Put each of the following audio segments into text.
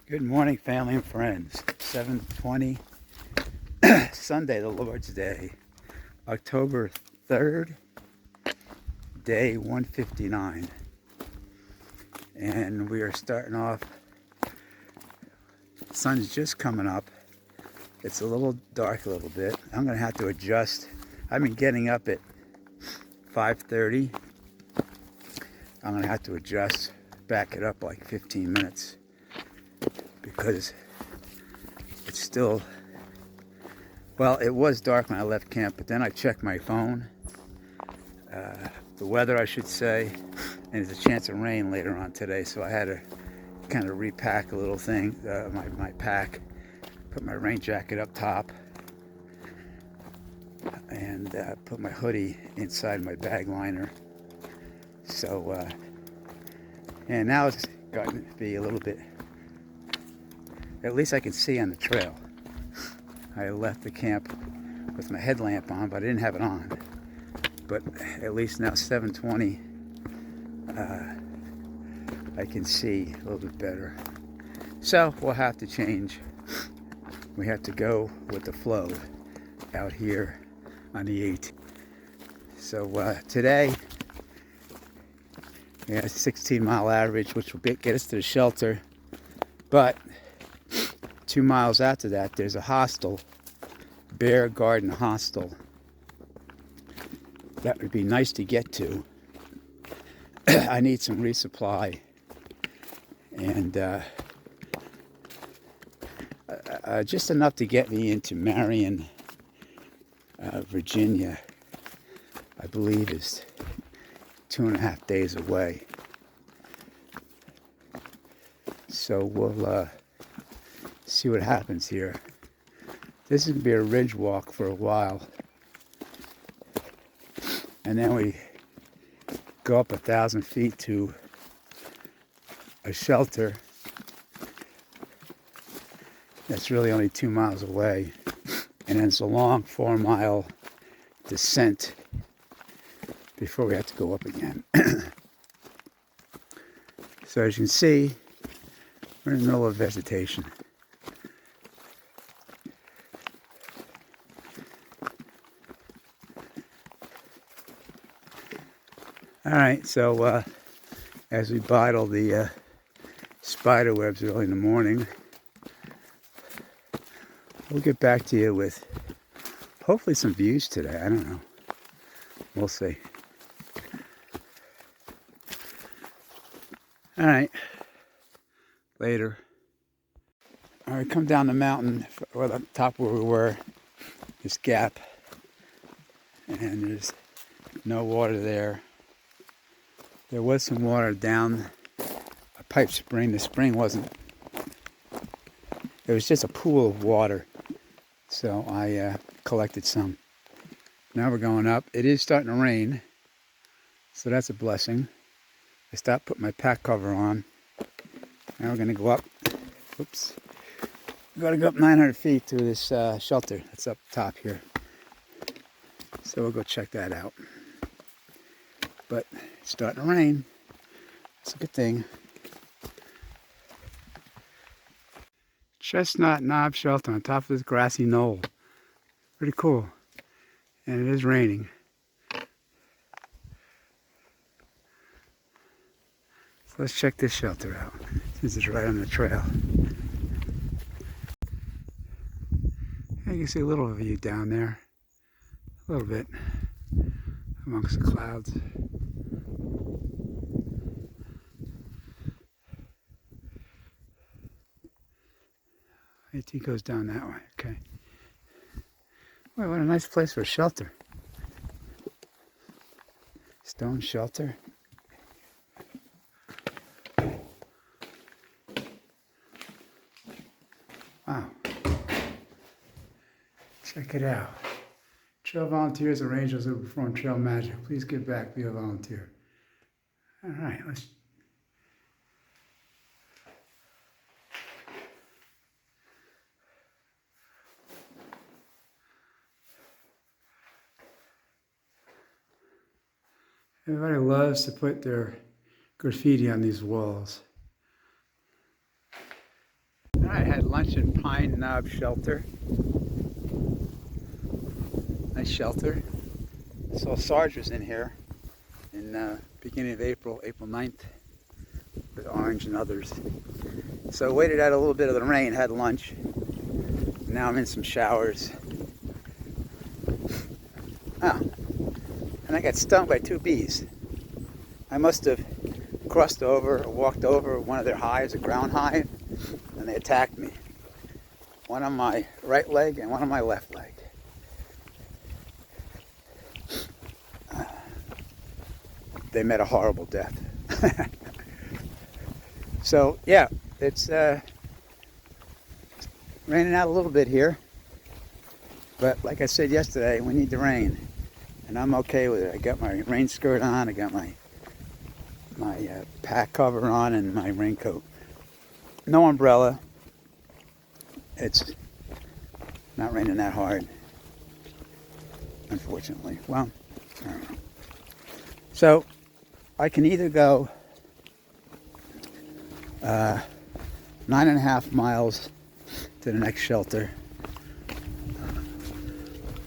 Good morning, family and friends. 7:20, Sunday, the Lord's Day, October 3rd, day 159. And we are starting off. The sun's just coming up. It's a little dark a little bit. I'm going to have to adjust. I've been getting up at 5:30. I'm going to have to adjust, back it up like 15 minutes. Because it's still, well, it was dark when I left camp, but then I checked my phone, the weather I should say, and there's a chance of rain later on today, so I had to kind of repack a little thing, my pack, put my rain jacket up top, and put my hoodie inside my bag liner. So, and now it's gotten to be a little bit, at least I can see on the trail. I left the camp with my headlamp on, but I didn't have it on. But at least now 7:20, I can see a little bit better. So we'll have to change. We have to go with the flow out here on the 8th. So today, we had a 16-mile average, which will get us to the shelter. But 2 miles after that, there's a hostel, Bear Garden Hostel. That would be nice to get to. I need some resupply. And just enough to get me into Marion, Virginia, I believe is 2.5 days away. So we'll see what happens here. This is going to be a ridge walk for a while. And then we go up 1,000 feet to a shelter that's really only 2 miles away. And then it's a long 4-mile descent before we have to go up again. So as you can see, we're in the middle of vegetation. All right, so as we bottle the spider webs early in the morning, we'll get back to you with hopefully some views today. I don't know. We'll see. All right, later. All right, come down the mountain, or the top where we were, this gap, and there's no water there. There was some water down a pipe spring. The spring wasn't, it was just a pool of water. So I collected some. Now we're going up. It is starting to rain, so that's a blessing. I stopped putting my pack cover on. Now we're going to go up. Oops. We've got to go up 900 feet to this shelter that's up top here. So we'll go check that out. But it's starting to rain. That's a good thing. Chestnut Knob Shelter on top of this grassy knoll. Pretty cool. And it is raining. So let's check this shelter out, since it's right on the trail. You can see a little view down there. A little bit amongst the clouds. It goes down that way, okay. Boy, what a nice place for a shelter. Stone shelter. Wow. Check it out. Trail volunteers and rangers who perform trail magic. Please give back, be a volunteer. All right, let's. Everybody loves to put their graffiti on these walls. I had lunch in Pine Knob Shelter. Nice shelter. I saw Sarge was in here in beginning of April, April 9th, with Orange and others. So waited out a little bit of the rain, had lunch. Now I'm in some showers. Oh, and I got stung by 2 bees. I must have crossed over or walked over one of their hives, a ground hive, and they attacked me. One on my right leg and one on my left leg. They met a horrible death. So yeah, it's raining out a little bit here. But like I said yesterday, we need the rain. And I'm okay with it. I got my rain skirt on, I got my pack cover on and my raincoat. No umbrella. It's not raining that hard, unfortunately. Well, I don't know. So I can either go 9.5 miles to the next shelter,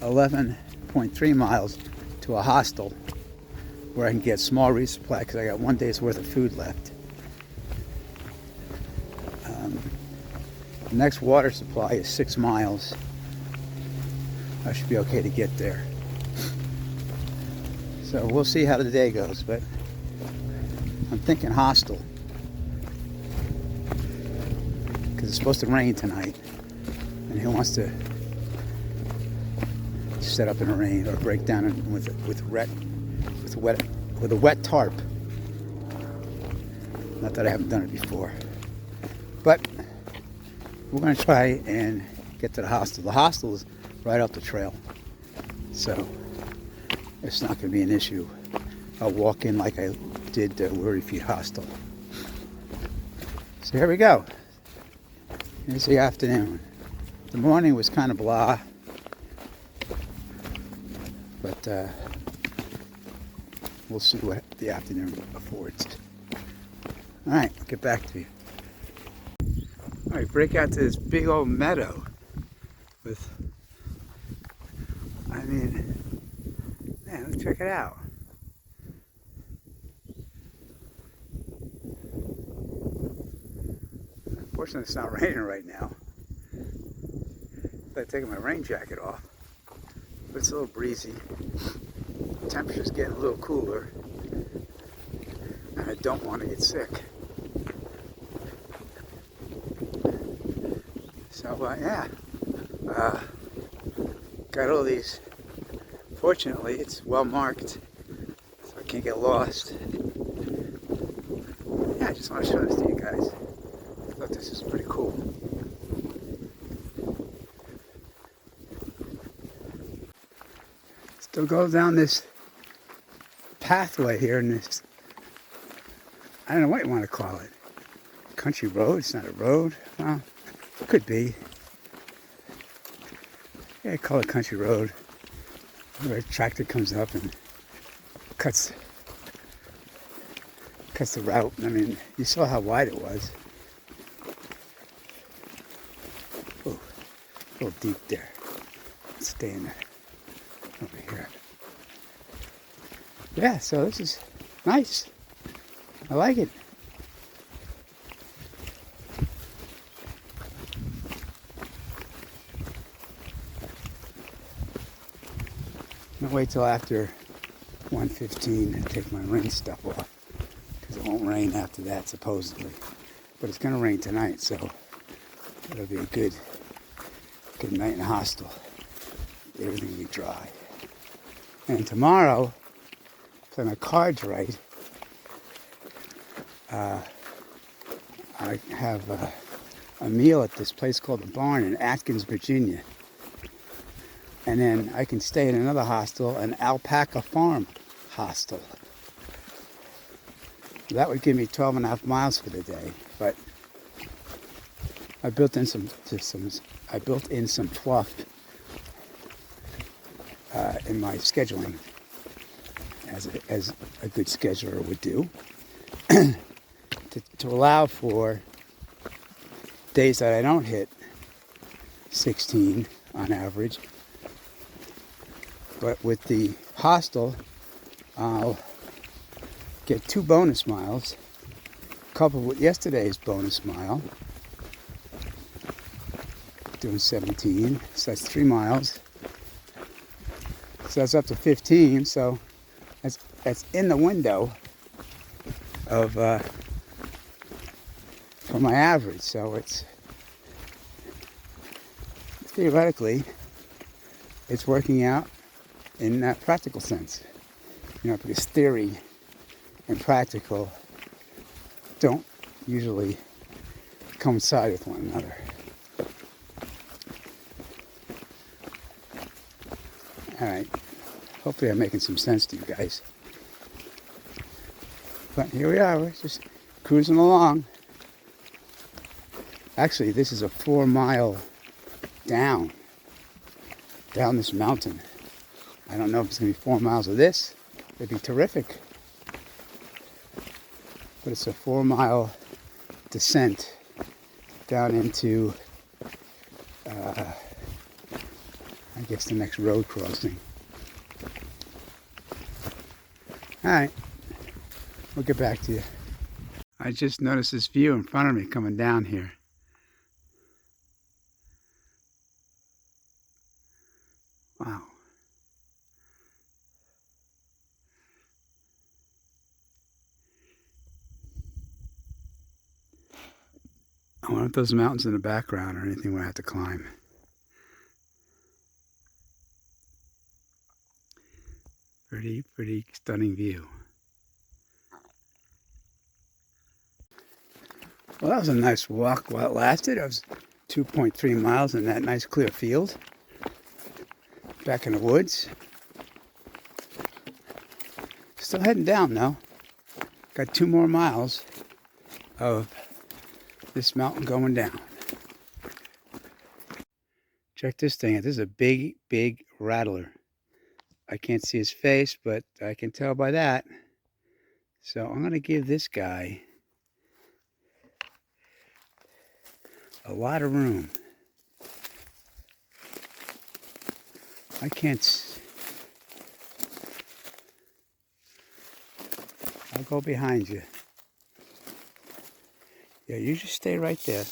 11.3 miles to a hostel where I can get small resupply because I got 1 day's worth of food left. The next water supply is 6 miles. I should be okay to get there. So we'll see how the day goes, but I'm thinking hostel because it's supposed to rain tonight, and who wants to set up in the rain or break down with a wet tarp? Not that I haven't done it before, but we're going to try and get to the hostel. The hostel is right off the trail, so it's not going to be an issue. I'll walk in like I did Weary Feet Hostel. So here we go. It's the afternoon. The morning was kind of blah, but we'll see what the afternoon affords. All right, get back to you. All right, break out to this big old meadow with, I mean, man, let's check it out. Unfortunately, it's not raining right now. I've taken my rain jacket off, but it's a little breezy. The temperature's getting a little cooler, and I don't want to get sick. So yeah, got all these. Fortunately, it's well marked, so I can't get lost. Yeah, I just want to show this to you guys. I thought this is pretty cool. Still go down this pathway here in this, I don't know what you want to call it. Country road, it's not a road. Well, it could be. Yeah, call it country road. Where a tractor comes up and cuts the route. I mean, you saw how wide it was. Oh, a little deep there. Let's stay in there. Over here. Yeah, so this is nice. I like it. I'm gonna wait till after 1:15 and take my rain stuff off, because it won't rain after that supposedly. But it's gonna rain tonight, so it'll be a good night in the hostel. Everything will be dry. And tomorrow, play my cards right, I have a meal at this place called The Barn in Atkins, Virginia. And then I can stay in another hostel, an alpaca farm hostel. That would give me 12.5 miles for the day, but I built in some fluff in my scheduling, as a good scheduler would do, to allow for days that I don't hit 16 on average. But with the hostel, I'll get 2 bonus miles, coupled with yesterday's bonus mile, doing 17, so that's 3 miles. So that's up to 15, so that's in the window of for my average. So it's theoretically it's working out in that practical sense, you know, because theory and practical don't usually coincide with one another. All right, hopefully I'm making some sense to you guys. But here we are, we're just cruising along. Actually, this is a 4 mile down this mountain. I don't know if it's going to be 4 miles of this. It'd be terrific. But it's a 4 mile descent down into, I guess, the next road crossing. All right, we'll get back to you. I just noticed this view in front of me coming down here. Wow. I wonder if those mountains in the background or anything we'll have to climb. Pretty stunning view. Well, that was a nice walk while it lasted. It was 2.3 miles in that nice clear field. Back in the woods. Still heading down though. Got 2 more miles of this mountain going down. Check this thing out. This is a big rattler. I can't see his face, but I can tell by that. So I'm going to give this guy a lot of room. I can't. I'll go behind you. Yeah, you just stay right there.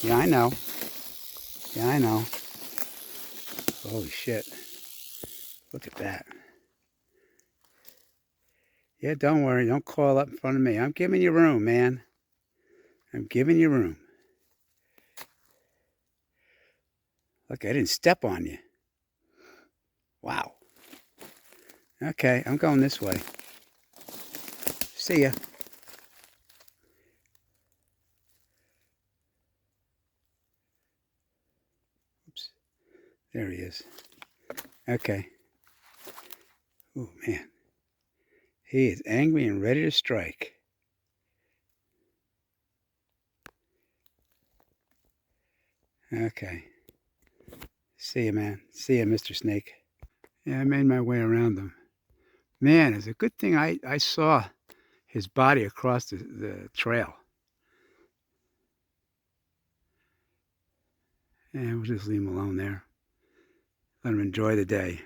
Yeah, I know. Yeah, I know. Holy shit. Look at that. Yeah, don't worry. Don't coil up in front of me. I'm giving you room, man. I'm giving you room. Look, I didn't step on you. Wow. Okay, I'm going this way. See ya. Oops. There he is. Okay. Oh, man. He is angry and ready to strike. Okay. See ya, man. See ya, Mr. Snake. Yeah, I made my way around them. Man, it's a good thing I saw his body across the trail. And we'll just leave him alone there. Let him enjoy the day.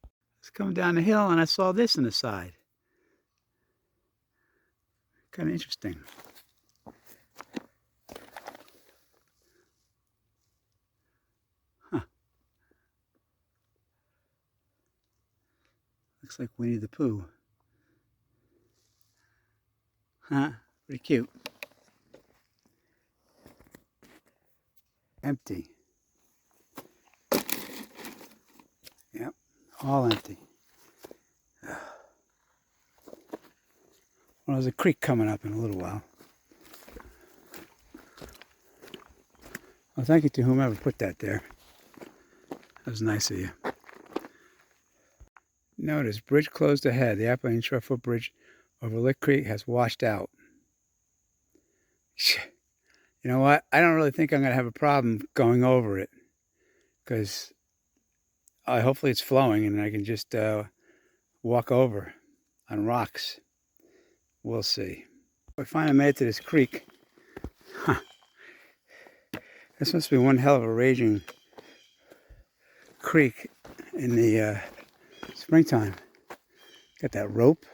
I was coming down the hill and I saw this on the side. Kind of interesting. Huh. Looks like Winnie the Pooh. Huh? Pretty cute. Empty. Yep, all empty. Well, there's a creek coming up in a little while. Well, thank you to whomever put that there. That was nice of you. Notice, bridge closed ahead. The Appalachian Shore Footbridge over Lick Creek has washed out. You know what? I don't really think I'm going to have a problem going over it. Because hopefully it's flowing and I can just walk over on rocks. We'll see. I finally made it to this creek. Huh. This must be one hell of a raging creek in the springtime. Got that rope,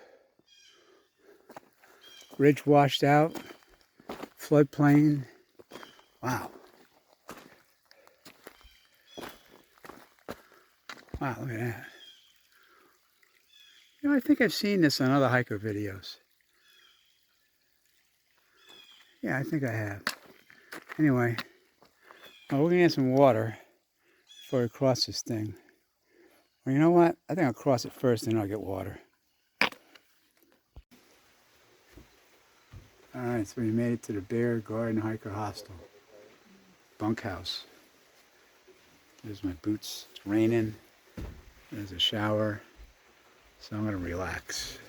ridge washed out, floodplain. Wow. Wow, look at that. You know, I think I've seen this on other hiker videos. Yeah, I think I have. Anyway, well, we're gonna get some water before we cross this thing. Well, you know what? I think I'll cross it first, then I'll get water. Alright, so we made it to the Bear Garden Hiker Hostel. Bunkhouse. There's my boots. It's raining. There's a shower. So I'm gonna relax.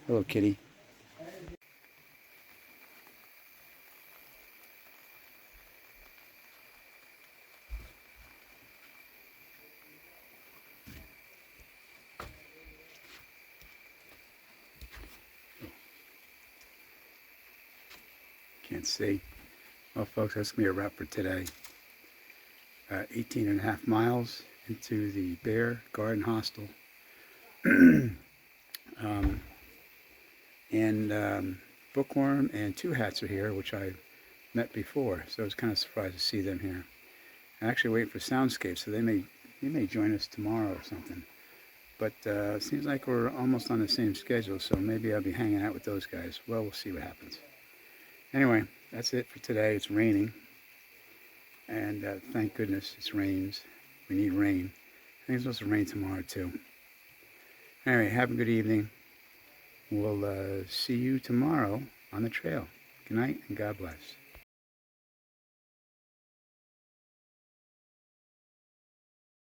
Hello, kitty. Can't see. Well, folks, that's going to be a wrap for today. 18.5 miles into the Bear Garden Hostel. Bookworm and Two Hats are here, which I met before, so I was kind of surprised to see them here. I'm actually waiting for Soundscape, so they may join us tomorrow or something. But it seems like we're almost on the same schedule, so maybe I'll be hanging out with those guys. Well, we'll see what happens. Anyway, that's it for today. It's raining, and thank goodness it rains. We need rain. I think it's supposed to rain tomorrow too. Anyway, have a good evening. We'll see you tomorrow on the trail. Good night and God bless.